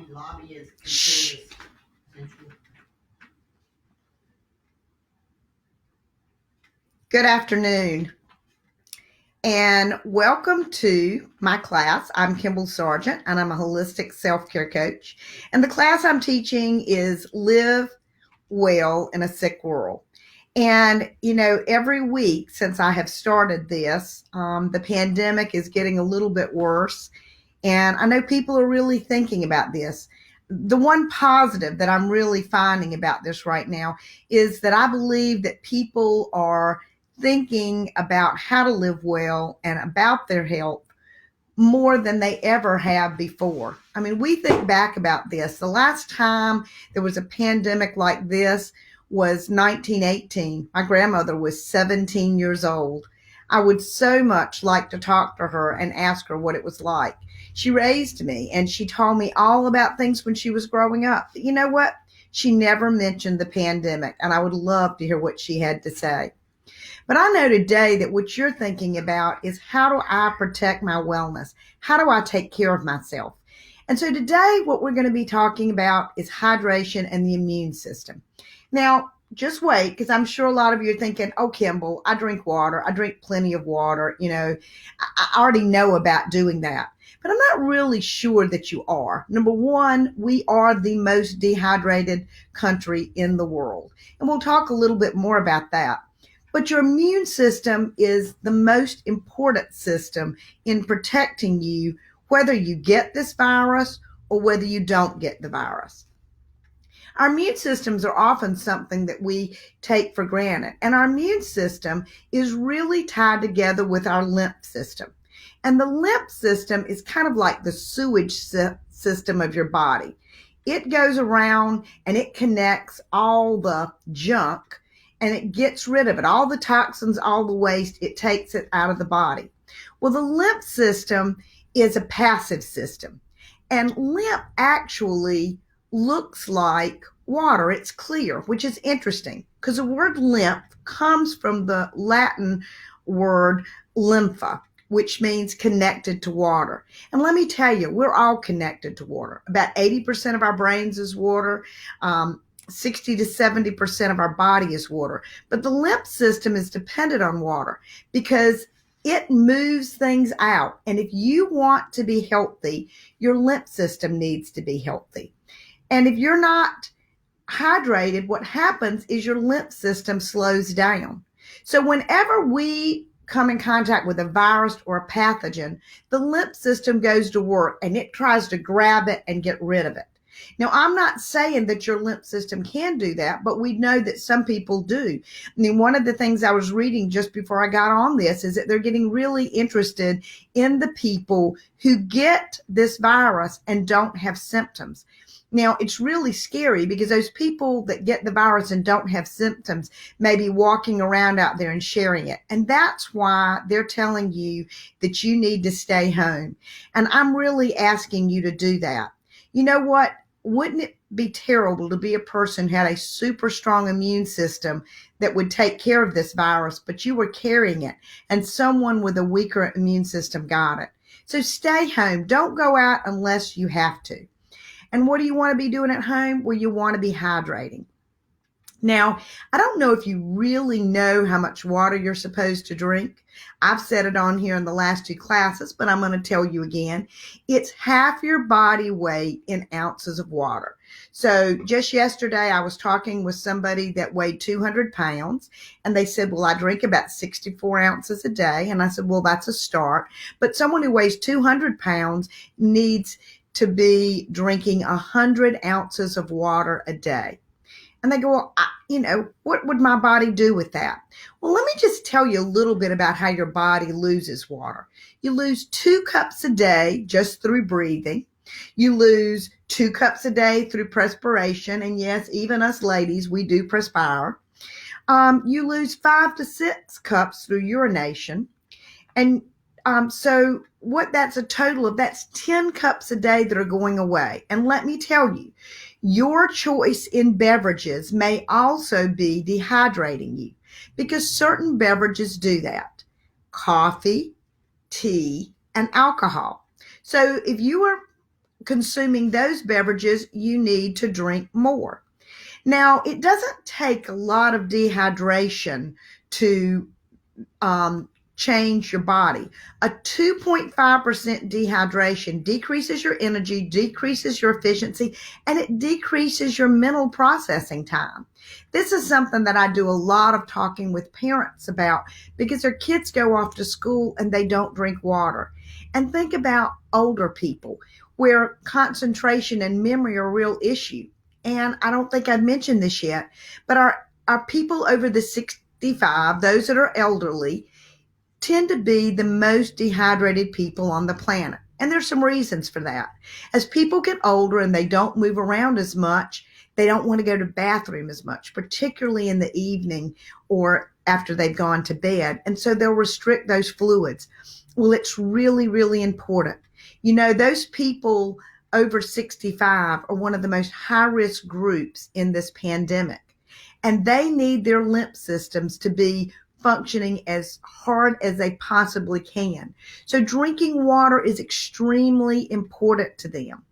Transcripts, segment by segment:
Lobby is considered essential. Good afternoon, and welcome to my class. I'm Kimball Sargent, and I'm a holistic self-care coach. And the class I'm teaching is Live Well in a Sick World. And, every week since I have started this, the pandemic is getting a little bit worse. And I know people are really thinking about this. The one positive that I'm really finding about this right now is that I believe that people are thinking about how to live well and about their health more than they ever have before. I mean, we think back about this. The last time there was a pandemic like this was 1918. My grandmother was 17 years old. I would so much like to talk to her and ask her what it was like. She raised me and she told me all about things when she was growing up. But you know what? She never mentioned the pandemic, and I would love to hear what she had to say. But I know today that what you're thinking about is, how do I protect my wellness? How do I take care of myself? And so today what we're going to be talking about is hydration and the immune system. Now, just wait, because I'm sure a lot of you are thinking, oh, Kimball, I drink water. I drink plenty of water. I already know about doing that. But I'm not really sure that you are. Number one, we are the most dehydrated country in the world. And we'll talk a little bit more about that. But your immune system is the most important system in protecting you, whether you get this virus or whether you don't get the virus. Our immune systems are often something that we take for granted, and our immune system is really tied together with our lymph system. And the lymph system is kind of like the sewage system of your body. It goes around and it connects all the junk, and it gets rid of it. All the toxins, all the waste, it takes it out of the body. Well, the lymph system is a passive system. And lymph actually looks like water. It's clear, which is interesting because the word lymph comes from the Latin word lympha, which means connected to water. And let me tell you, we're all connected to water. About 80% of our brains is water. 60 to 70% of our body is water. But the lymph system is dependent on water because it moves things out. And if you want to be healthy, your lymph system needs to be healthy. And if you're not hydrated, what happens is your lymph system slows down. So whenever we come in contact with a virus or a pathogen, the lymph system goes to work and it tries to grab it and get rid of it. Now, I'm not saying that your lymph system can do that, but we know that some people do. I mean, one of the things I was reading just before I got on this is that they're getting really interested in the people who get this virus and don't have symptoms. Now, it's really scary because those people that get the virus and don't have symptoms may be walking around out there and sharing it. And that's why they're telling you that you need to stay home. And I'm really asking you to do that. You know what? Wouldn't it be terrible to be a person who had a super strong immune system that would take care of this virus, but you were carrying it and someone with a weaker immune system got it? So stay home. Don't go out unless you have to. And what do you want to be doing at home? Well, you want to be hydrating. Now, I don't know if you really know how much water you're supposed to drink. I've said it on here in the last two classes, but I'm going to tell you again. It's half your body weight in ounces of water. So just yesterday, I was talking with somebody that weighed 200 pounds, and they said, well, I drink about 64 ounces a day. And I said, well, that's a start. But someone who weighs 200 pounds needs to be drinking 100 ounces of water a day. And they go, well, what would my body do with that? Well, let me just tell you a little bit about how your body loses water. You lose 2 cups a day just through breathing. You lose 2 cups a day through perspiration. And yes, even us ladies, we do perspire. You lose 5 to 6 cups through urination. And so what that's a total of, that's 10 cups a day that are going away. And let me tell you, your choice in beverages may also be dehydrating you because certain beverages do that. Coffee, tea, and alcohol. So if you are consuming those beverages, you need to drink more. Now, it doesn't take a lot of dehydration to change your body. A 2.5% dehydration decreases your energy, decreases your efficiency, and it decreases your mental processing time. This is something that I do a lot of talking with parents about because their kids go off to school and they don't drink water. And think about older people where concentration and memory are a real issue. And I don't think I've mentioned this yet, but our people over the 65, those that are elderly, tend to be the most dehydrated people on the planet. And there's some reasons for that. As people get older and they don't move around as much, they don't want to go to the bathroom as much, particularly in the evening or after they've gone to bed. And so they'll restrict those fluids. Well, it's really, really important. You know, those people over 65 are one of the most high-risk groups in this pandemic. And they need their lymph systems to be functioning as hard as they possibly can. So drinking water is extremely important to them.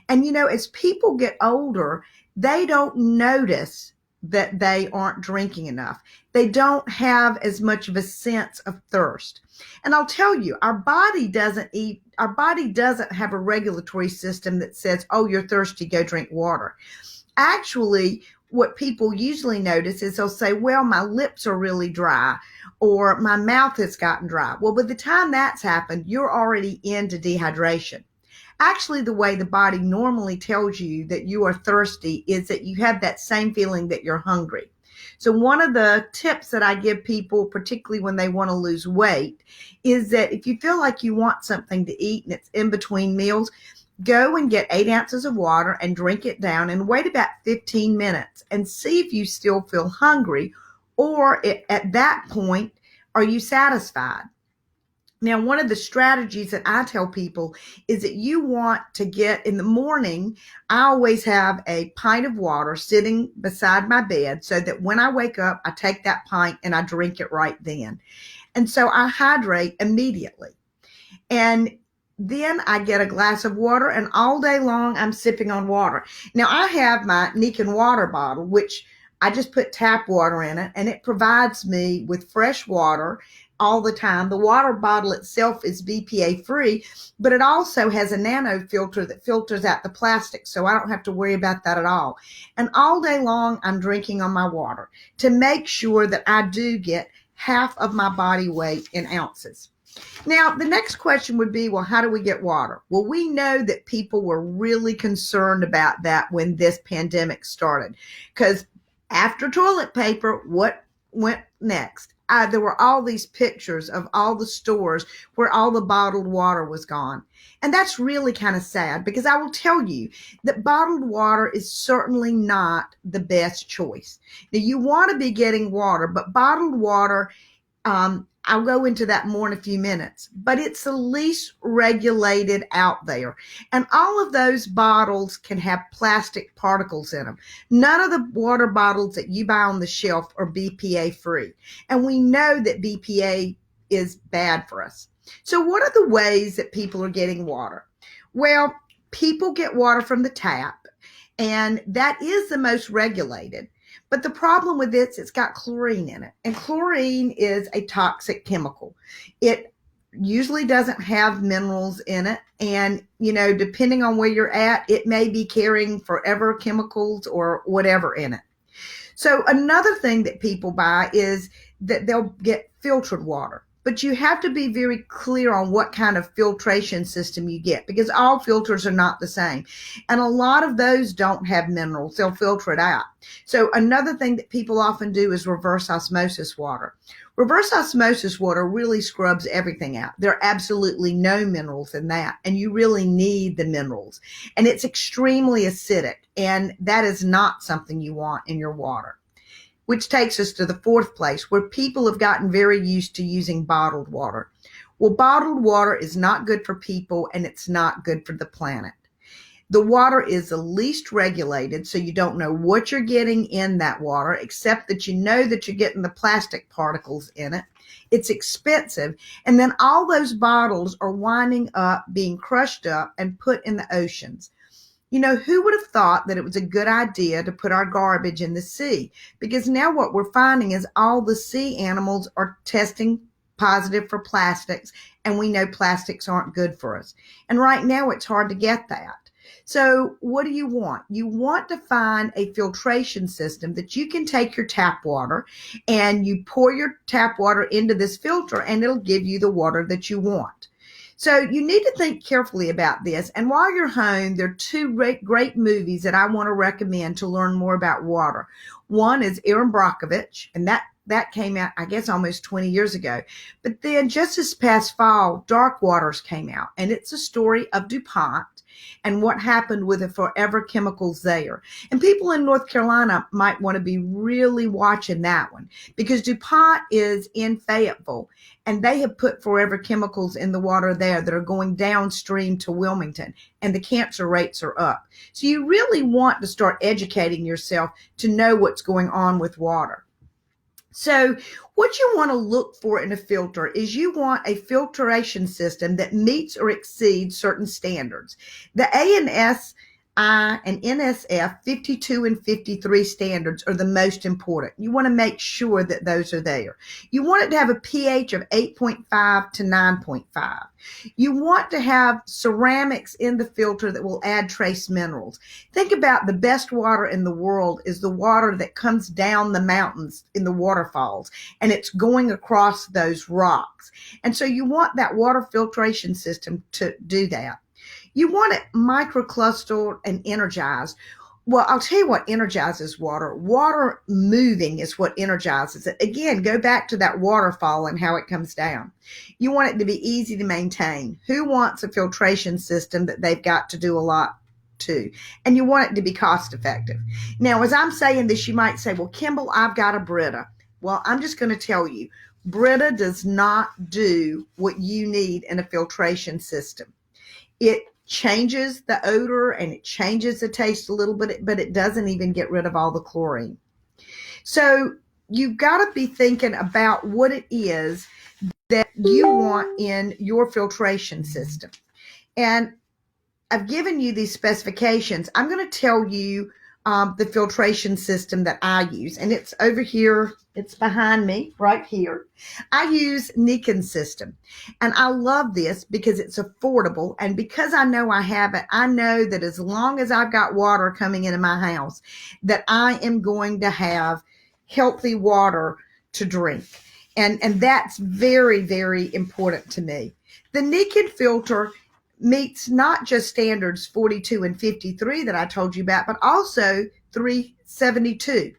And you know, as people get older, they don't notice that they aren't drinking enough. They don't have as much of a sense of thirst. And I'll tell you, our body doesn't have a regulatory system that says, "Oh, you're thirsty, go drink water." Actually, what people usually notice is they'll say, "Well, my lips are really dry," or "My mouth has gotten dry." Well, by the time that's happened, you're already into dehydration. Actually, the way the body normally tells you that you are thirsty is that you have that same feeling that you're hungry. So one of the tips that I give people, particularly when they want to lose weight, is that if you feel like you want something to eat and it's in between meals, go and get 8 ounces of water and drink it down and wait about 15 minutes and see if you still feel hungry, or at that point, are you satisfied? Now, one of the strategies that I tell people is that you want to get in the morning. I always have a pint of water sitting beside my bed so that when I wake up, I take that pint and I drink it right then. And so I hydrate immediately. And then I get a glass of water, and all day long I'm sipping on water. Now, I have my Nikken water bottle, which I just put tap water in it, and it provides me with fresh water all the time. The water bottle itself is BPA free, but it also has a nano filter that filters out the plastic, so I don't have to worry about that at all. And all day long I'm drinking on my water to make sure that I do get half of my body weight in ounces. Now, the next question would be, well, how do we get water? Well, we know that people were really concerned about that when this pandemic started, because after toilet paper, what went next? There were all these pictures of all the stores where all the bottled water was gone. And that's really kind of sad, because I will tell you that bottled water is certainly not the best choice. Now, you want to be getting water, but bottled water, I'll go into that more in a few minutes, but it's the least regulated out there. And all of those bottles can have plastic particles in them. None of the water bottles that you buy on the shelf are BPA free. And we know that BPA is bad for us. So what are the ways that people are getting water? Well, people get water from the tap, and that is the most regulated. But the problem with this, it's got chlorine in it. And chlorine is a toxic chemical. It usually doesn't have minerals in it. And, you know, depending on where you're at, it may be carrying forever chemicals or whatever in it. So another thing that people buy is that they'll get filtered water. But you have to be very clear on what kind of filtration system you get, because all filters are not the same. And a lot of those don't have minerals. They'll filter it out. So another thing that people often do is reverse osmosis water. Reverse osmosis water really scrubs everything out. There are absolutely no minerals in that, and you really need the minerals. And it's extremely acidic, and that is not something you want in your water. Which takes us to the fourth place, where people have gotten very used to using bottled water. Well, bottled water is not good for people, and it's not good for the planet. The water is the least regulated, so you don't know what you're getting in that water, except that you know that you're getting the plastic particles in it. It's expensive. And then all those bottles are winding up, being crushed up and put in the oceans. You know, who would have thought that it was a good idea to put our garbage in the sea? Because now what we're finding is all the sea animals are testing positive for plastics, and we know plastics aren't good for us. And right now it's hard to get that. So what do you want? You want to find a filtration system that you can take your tap water and you pour your tap water into this filter and it'll give you the water that you want. So you need to think carefully about this. And while you're home, there are two great movies that I want to recommend to learn more about water. One is Erin Brockovich, and that came out, I guess, almost 20 years ago. But then just this past fall, Dark Waters came out, and it's a story of DuPont and what happened with the forever chemicals there. And people in North Carolina might want to be really watching that one because DuPont is in Fayetteville, and they have put forever chemicals in the water there that are going downstream to Wilmington, and the cancer rates are up. So you really want to start educating yourself to know what's going on with water. So what you want to look for in a filter is you want a filtration system that meets or exceeds certain standards. The ANSI and NSF 52 and 53 standards are the most important. You want to make sure that those are there. You want it to have a pH of 8.5 to 9.5. You want to have ceramics in the filter that will add trace minerals. Think about the best water in the world is the water that comes down the mountains in the waterfalls, and it's going across those rocks. And so you want that water filtration system to do that. You want it microclustered and energized. Well, I'll tell you what energizes water. Water moving is what energizes it. Again, go back to that waterfall and how it comes down. You want it to be easy to maintain. Who wants a filtration system that they've got to do a lot to? And you want it to be cost effective. Now, as I'm saying this, you might say, well, Kimball, I've got a Brita. Well, I'm just going to tell you, Brita does not do what you need in a filtration system. It changes the odor and it changes the taste a little bit, but it doesn't even get rid of all the chlorine. So you've got to be thinking about what it is that you want in your filtration system. And I've given you these specifications. I'm going to tell you the filtration system that I use, and it's over here. It's behind me right here. I use Nikken system, and I love this because it's affordable, and because I know I have it, I know that as long as I've got water coming into my house, that I am going to have healthy water to drink, and that's very, very important to me. The Nikken filter meets not just standards 42 and 53 that I told you about, but also 372.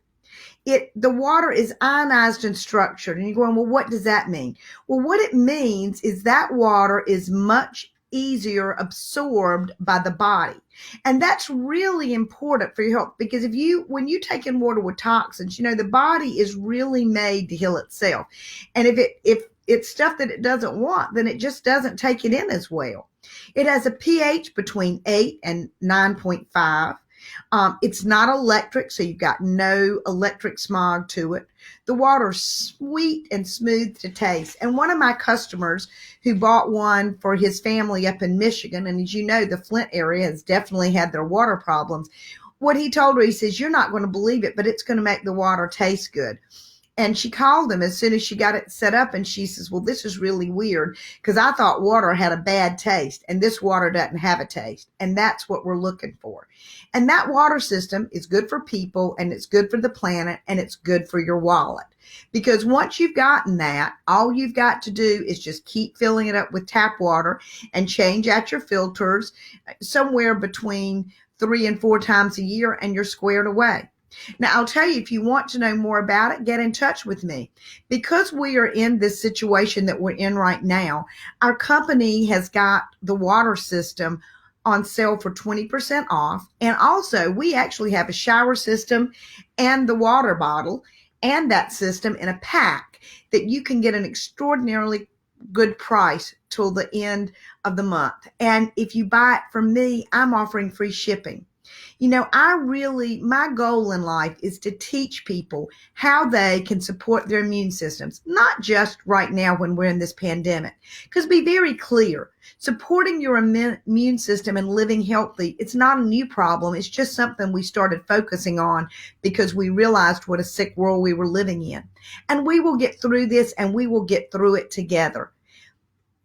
The water is ionized and structured. And you're going, well, what does that mean? Well, what it means is that water is much easier absorbed by the body. And that's really important for your health because when you take in water with toxins, the body is really made to heal itself. And if it's stuff that it doesn't want, then it just doesn't take it in as well. It has a pH between 8 and 9.5. It's not electric, so you've got no electric smog to it. The water's sweet and smooth to taste. And one of my customers who bought one for his family up in Michigan, and as you know, the Flint area has definitely had their water problems. What he told her, he says, you're not going to believe it, but it's going to make the water taste good. And she called him as soon as she got it set up, and she says, well, this is really weird because I thought water had a bad taste, and this water doesn't have a taste. And that's what we're looking for. And that water system is good for people, and it's good for the planet, and it's good for your wallet. Because once you've gotten that, all you've got to do is just keep filling it up with tap water and change out your filters somewhere between 3 and 4 times a year, and you're squared away. Now, I'll tell you, if you want to know more about it, get in touch with me. Because we are in this situation that we're in right now, our company has got the water system on sale for 20% off. And also, we actually have a shower system and the water bottle and that system in a pack that you can get an extraordinarily good price till the end of the month. And if you buy it from me, I'm offering free shipping. You know, my goal in life is to teach people how they can support their immune systems, not just right now when we're in this pandemic. Because be very clear, supporting your immune system and living healthy, it's not a new problem. It's just something we started focusing on because we realized what a sick world we were living in. And we will get through this, and we will get through it together.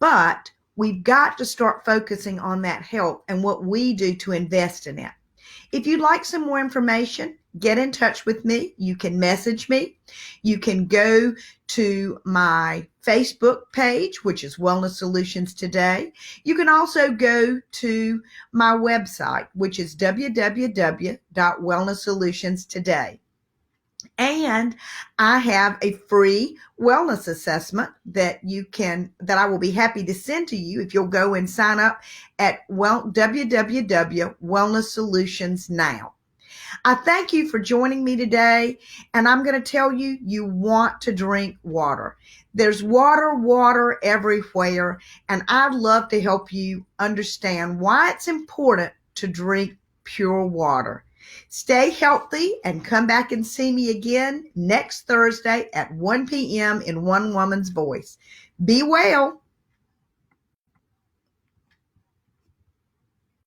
But we've got to start focusing on that health and what we do to invest in it. If you'd like some more information, get in touch with me. You can message me. You can go to my Facebook page, which is Wellness Solutions Today. You can also go to my website, which is www.wellnesssolutionstoday. And I have a free wellness assessment that I will be happy to send to you if you'll go and sign up at www.wellnesssolutions now. I thank you for joining me today, and I'm going to tell you, you want to drink water. There's water everywhere, and I'd love to help you understand why it's important to drink pure water. Stay healthy and come back and see me again next Thursday at 1 p.m. in One Woman's Voice. Be well.